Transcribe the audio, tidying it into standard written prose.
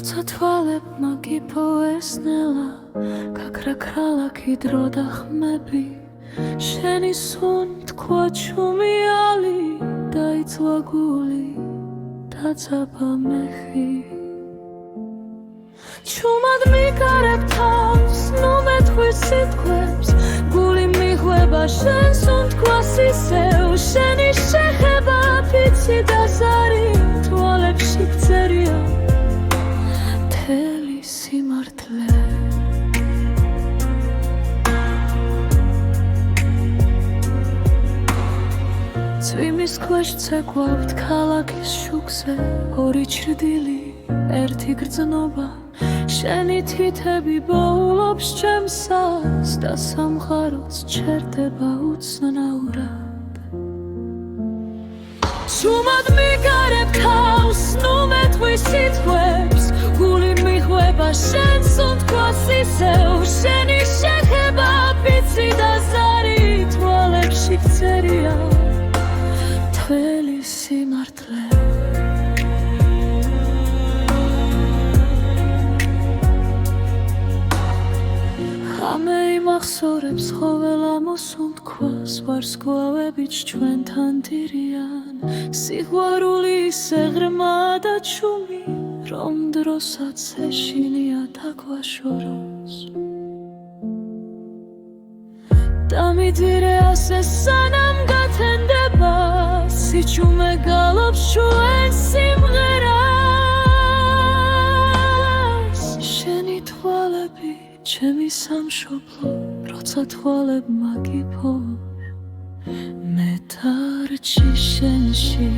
როცა თვალებმა გიპოვესნელა გაქრა ქალაქი დრო და ხმები შენი სუნი თქვა ჩუმიალი დაიწვა გული დაწაბა მეხი ჩუმად მიგარებ თავს ნუ მეთქვის სიტყვებს გული მიხვება შენ სუნ თქვას ისევ შენი შეხება ფიცი და ზარი თვალებში გწერია მთელი სიმართლე წვიმის ქვეშ ცეკვავთ ქალაქის შუქზე ორი ჩრდილი ერთი გრძნობა შენი თითები ბოულობს ჩემსას და სამყაროც ჩერდება უცნაურად ჩუმად მიგარებ თავს ნუ მეთქვის სიტყვებს გული მიხვება შენ სუნ თქვას ისევ შენი შეხება ფიცი და ზარი თვალებში გწერია მთელი სიმართლე ხამე იმახსოვრებს ხოველა მოსუნთქვას ვარსკვლავებიც ჩვენთან დირიან სიყვარული ისე ღრმა და ჩუმი რომ დროსაც ეშინია დაგვაშოროს დამიდირე ასე სანამ გათენდება სიჩუმე გალობს ჩვენ სიმღერას შენი თვალები ჩემი სამშობლო როცა თვალებმა გიპოვო მე დარჩი შენში